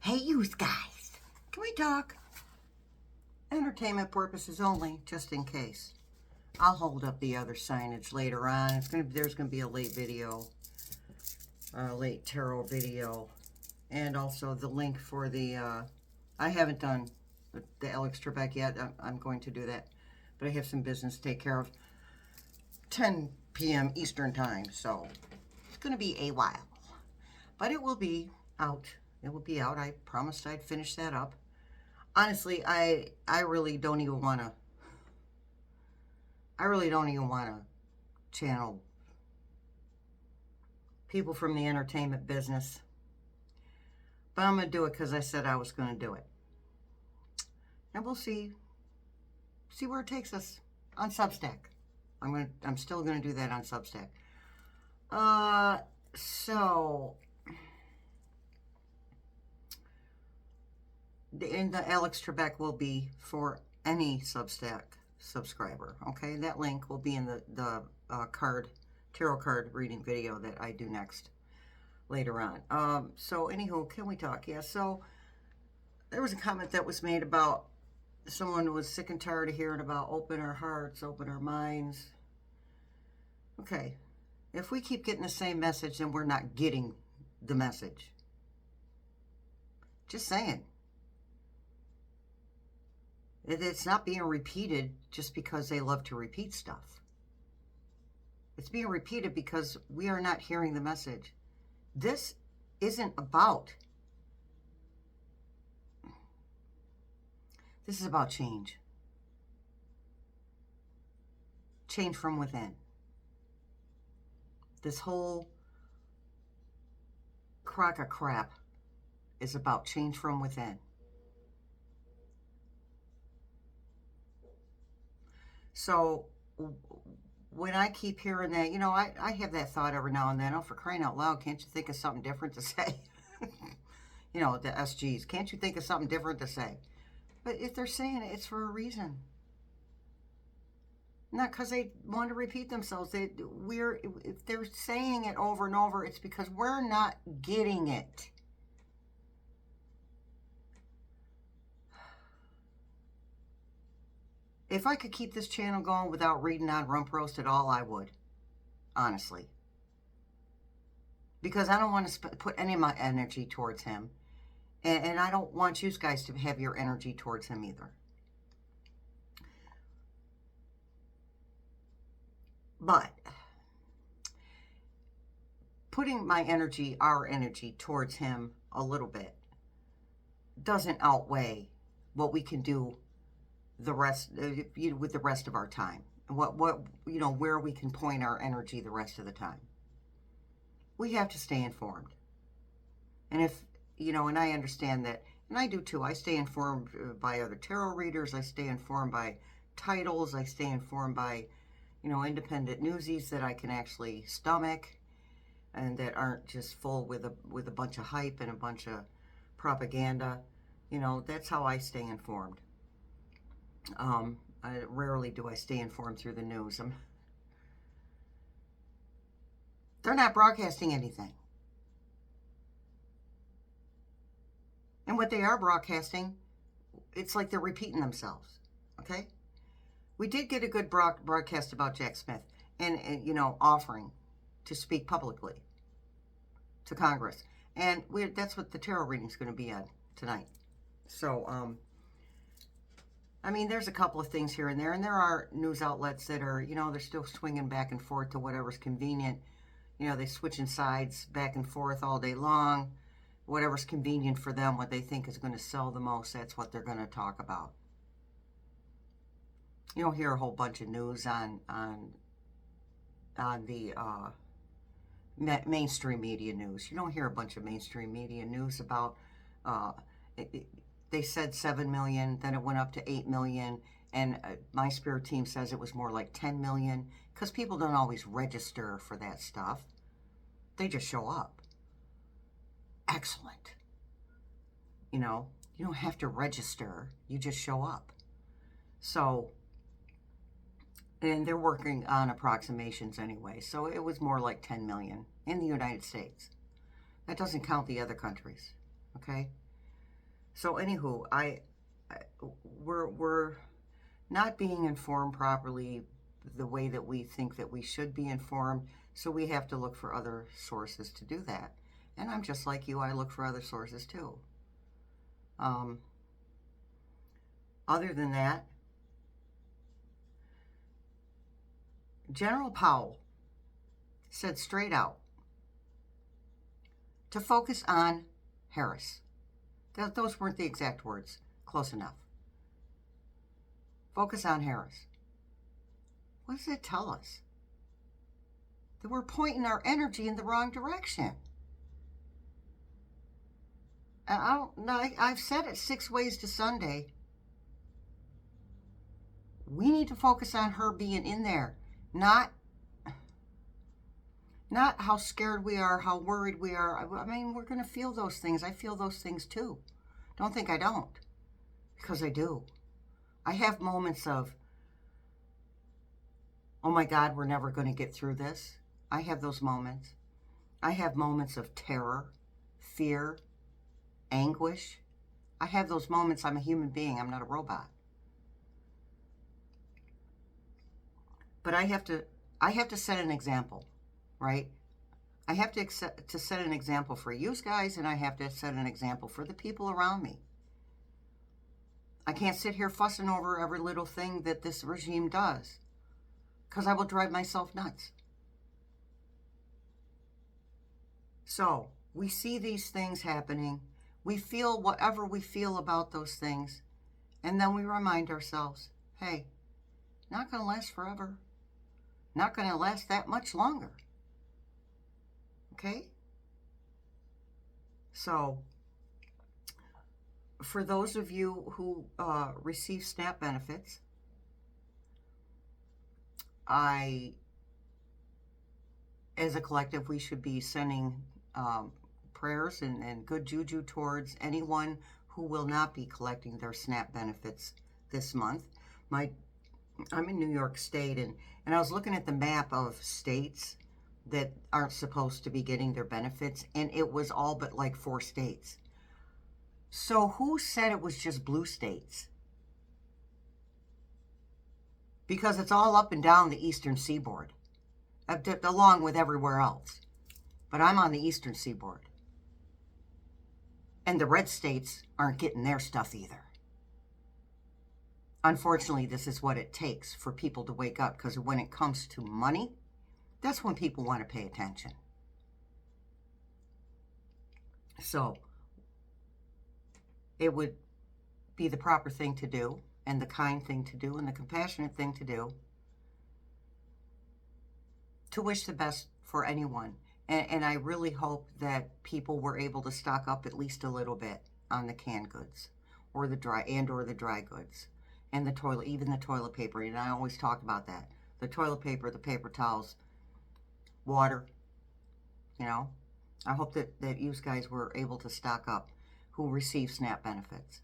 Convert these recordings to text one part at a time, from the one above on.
Hey, you guys, can we talk? Entertainment purposes only, just in case. I'll hold up the other signage later on. There's gonna be a late video, late tarot video, and also the link for the. I haven't done the Alex Trebek yet. I'm going to do that, but I have some business to take care of. 10 p.m. Eastern time, so it's gonna be a while, but it will be out. It will be out. I promised I'd finish that up. Honestly, I really don't even want to. I really don't even want to channel people from the entertainment business. But I'm going to do it because I said I was going to do it. And we'll see where it takes us on Substack. I'm still going to do that on Substack. So the Alex Trebek will be for any Substack subscriber. Okay, that link will be in the tarot card reading video that I do next later on. So anywho, can we talk? Yeah. So there was a comment that was made about someone who was sick and tired of hearing about open our hearts, open our minds. Okay, if we keep getting the same message, then we're not getting the message. Just saying. It's not being repeated just because they love to repeat stuff. It's being repeated because we are not hearing the message. This isn't about. This is about change. Change from within. This whole crock of crap is about change from within. So when I keep hearing that, I have that thought every now and then, oh, for crying out loud, can't you think of something different to say? The SGs, can't you think of something different to say? But if they're saying it, it's for a reason. Not because they want to repeat themselves. If they're saying it over and over, it's because we're not getting it. If I could keep this channel going without reading on Rump Roast at all, I would. Honestly. Because I don't want to put any of my energy towards him. And I don't want you guys to have your energy towards him either. But putting our energy towards him a little bit doesn't outweigh what we can do with the rest of our time. Where we can point our energy the rest of the time. We have to stay informed. And and I understand that, and I do too. I stay informed by other tarot readers. I stay informed by titles. I stay informed by, independent newsies that I can actually stomach and that aren't just full with a bunch of hype and a bunch of propaganda. That's how I stay informed. Rarely do I stay informed through the news. They're not broadcasting anything. And what they are broadcasting, it's like they're repeating themselves. Okay? We did get a good broadcast about Jack Smith and offering to speak publicly to Congress. And that's what the tarot reading is going to be on tonight. So, there's a couple of things here and there are news outlets that are, they're still swinging back and forth to whatever's convenient. They switching sides back and forth all day long. Whatever's convenient for them, what they think is going to sell the most, that's what they're going to talk about. You don't hear a whole bunch of news on the mainstream media news. You don't hear a bunch of mainstream media news about, they said 7 million, then it went up to 8 million, and my spirit team says it was more like 10 million, because people don't always register for that stuff. They just show up. Excellent. You don't have to register. You just show up. So, and they're working on approximations anyway. So it was more like 10 million in the United States. That doesn't count the other countries. Okay? So anywho, we're not being informed properly the way that we think that we should be informed. So we have to look for other sources to do that. And I'm just like you, I look for other sources too. Other than that, General Powell said straight out to focus on Harris. Those weren't the exact words. Close enough. Focus on Harris. What does that tell us? That we're pointing our energy in the wrong direction. And I don't know. I've said it 6 ways to Sunday. We need to focus on her being in there, not how scared we are, how worried we are. I mean, we're going to feel those things. I feel those things too. Don't think I don't, because I do. I have moments of, oh my God, we're never going to get through this. I have those moments. I have moments of terror, fear, anguish. I have those moments. I'm a human being. I'm not a robot. But I have to set an example, right? I have to set an example for you guys, and I have to set an example for the people around me. I can't sit here fussing over every little thing that this regime does, because I will drive myself nuts. So we see these things happening. We feel whatever we feel about those things, and then we remind ourselves, hey, not going to last forever. Not going to last that much longer. Okay? So, for those of you who receive SNAP benefits, as a collective, we should be sending prayers and good juju towards anyone who will not be collecting their SNAP benefits this month. I'm in New York State, and I was looking at the map of states that aren't supposed to be getting their benefits, and it was all but like 4 states. So who said it was just blue states? Because it's all up and down the eastern seaboard, along with everywhere else. But I'm on the eastern seaboard. And the red states aren't getting their stuff either. Unfortunately, this is what it takes for people to wake up, because when it comes to money, that's when people want to pay attention. So it would be the proper thing to do, and the kind thing to do, and the compassionate thing to do, to wish the best for anyone. And I really hope that people were able to stock up at least a little bit on the canned goods, or the dry goods. And even the toilet paper. And I always talk about that. The toilet paper, the paper towels, water, I hope that you guys were able to stock up who receive SNAP benefits.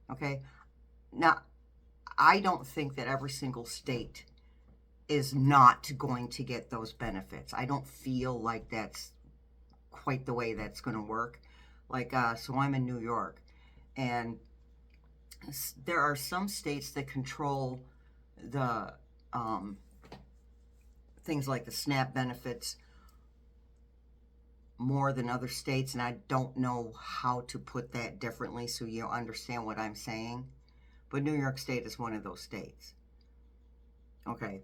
Okay? Now, I don't think that every single state is not going to get those benefits. I don't feel like that's quite the way that's going to work. So I'm in New York, and there are some states that control the things like the SNAP benefits more than other states, and I don't know how to put that differently so you understand what I'm saying. But New York State is one of those states. Okay.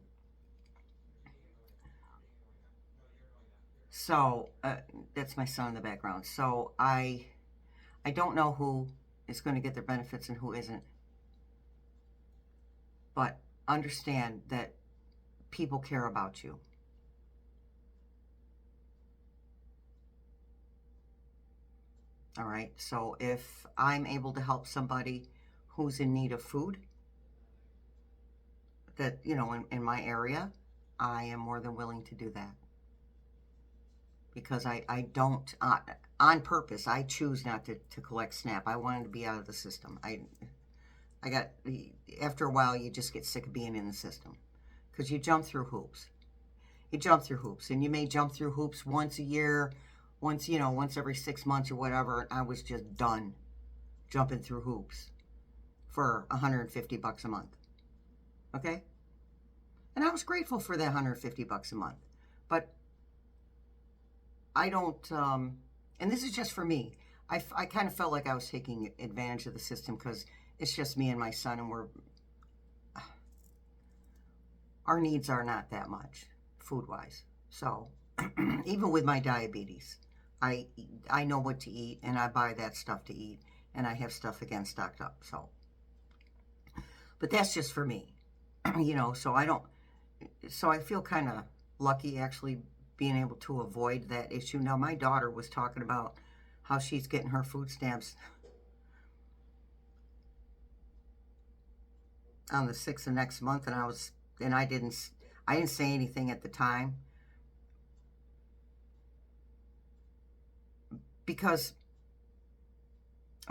So that's my son in the background. So I don't know who is going to get their benefits and who isn't. But understand that people care about you. All right. So if I'm able to help somebody who's in need of food, that, in my area, I am more than willing to do that. Because I don't, on purpose, I choose not to collect SNAP. I wanted to be out of the system. After a while, you just get sick of being in the system. Because you jump through hoops. And you may jump through hoops once a year, once every 6 months or whatever. And I was just done. jumping through hoops for $150 a month. Okay? And I was grateful for that $150 a month. But I don't, and this is just for me. I kind of felt like I was taking advantage of the system because it's just me and my son, and our needs are not that much food-wise. So even with my diabetes, I know what to eat, and I buy that stuff to eat, and I have stuff again stocked up. So, but that's just for me, you know. So I feel kind of lucky actually being able to avoid that issue. Now my daughter was talking about how she's getting her food stamps on the 6th of next month, and I didn't say anything at the time because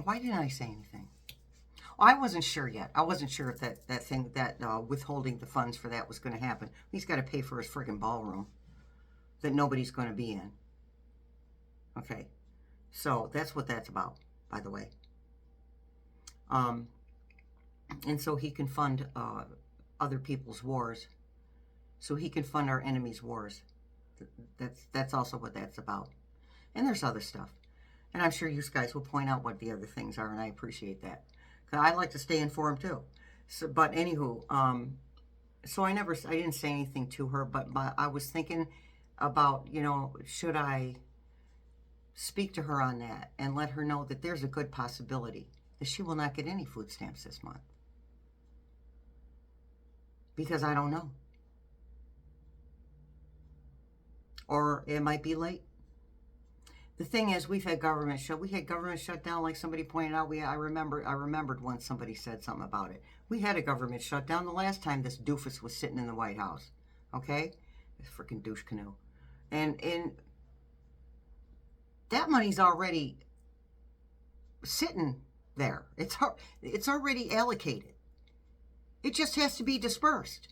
why didn't I say anything? Well, I wasn't sure yet. I wasn't sure if that withholding the funds for that was going to happen. He's got to pay for his friggin' ballroom that nobody's going to be in. Okay, so that's what that's about, by the way. And so he can fund other people's wars. So he can fund our enemies' wars. That's also what that's about. And there's other stuff. And I'm sure you guys will point out what the other things are, and I appreciate that. Because I like to stay informed too. So, but anywho, so I didn't say anything to her, but I was thinking about, you know, should I speak to her on that and let her know that there's a good possibility that she will not get any food stamps this month. Because I don't know. Or it might be late. The thing is, we had government shutdown, like somebody pointed out. I remembered once somebody said something about it. We had a government shutdown the last time this doofus was sitting in the White House. Okay? This freaking douche canoe. And that money's already sitting there. It's already allocated. It just has to be dispersed.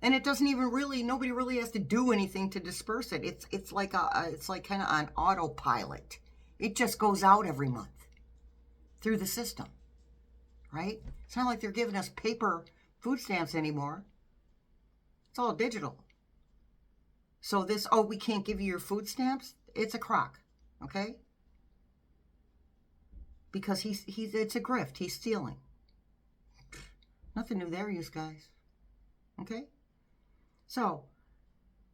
And it doesn't even nobody really has to do anything to disperse it. It's like kind of on autopilot. It just goes out every month through the system, right? It's not like they're giving us paper food stamps anymore. It's all digital. So we can't give you your food stamps? It's a crock, okay? Because it's a grift. He's stealing. Nothing new there, you guys. Okay? So,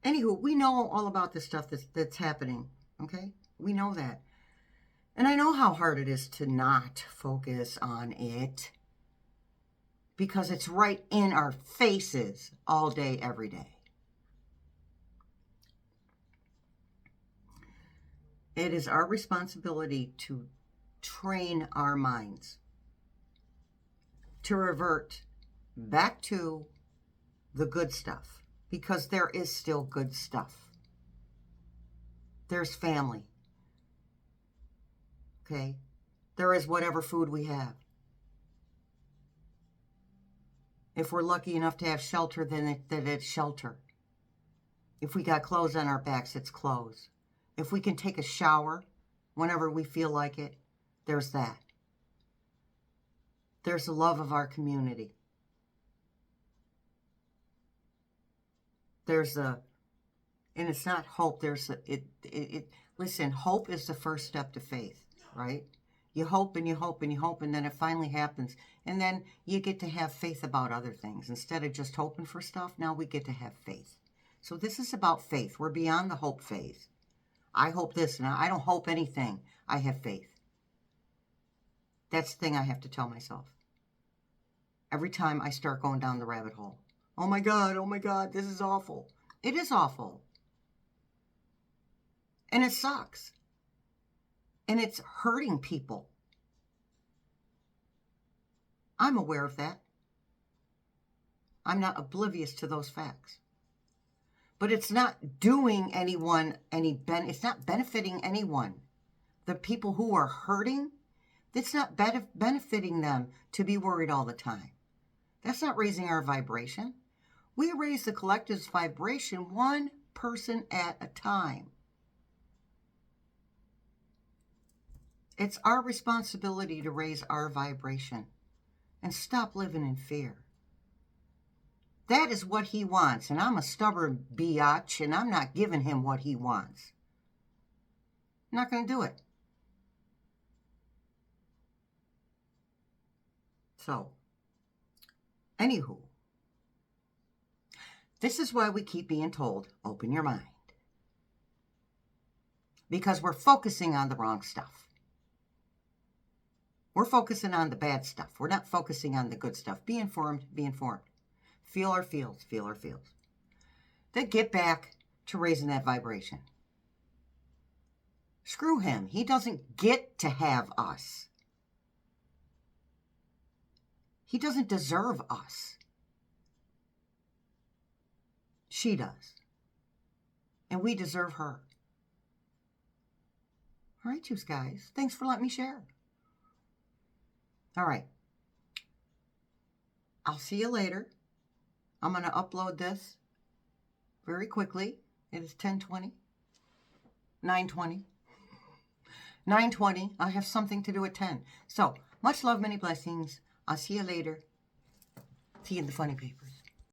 anywho, we know all about this stuff that's happening, okay? We know that. And I know how hard it is to not focus on it because it's right in our faces all day, every day. It is our responsibility to train our minds to revert back to the good stuff. Because there is still good stuff. There's family. Okay? There is whatever food we have. If we're lucky enough to have shelter, then it's shelter. If we got clothes on our backs, it's clothes. If we can take a shower whenever we feel like it, there's that. There's the love of our community. And it's not hope. Listen, hope is the first step to faith, right? You hope and you hope and you hope, and then it finally happens. And then you get to have faith about other things. Instead of just hoping for stuff, now we get to have faith. So this is about faith. We're beyond the hope phase. I hope this, and I don't hope anything. I have faith. That's the thing I have to tell myself. Every time I start going down the rabbit hole. Oh my God, this is awful. It is awful. And it sucks. And it's hurting people. I'm aware of that. I'm not oblivious to those facts. But it's not doing anyone it's not benefiting anyone. The people who are hurting, it's not benefiting them to be worried all the time. That's not raising our vibration. We raise the collective's vibration one person at a time. It's our responsibility to raise our vibration and stop living in fear. That is what he wants, and I'm a stubborn biatch, and I'm not giving him what he wants. I'm not going to do it. So, anywho, this is why we keep being told, open your mind. Because we're focusing on the wrong stuff. We're focusing on the bad stuff. We're not focusing on the good stuff. Be informed, be informed. Feel our feels, feel our feels. Then get back to raising that vibration. Screw him. He doesn't get to have us. He doesn't deserve us. She does. And we deserve her. All right, you guys. Thanks for letting me share. All right. I'll see you later. I'm going to upload this very quickly. It is 10:20. 9:20. 9:20. I have something to do at 10. So, much love, many blessings. I'll see you later. See you in the funny papers.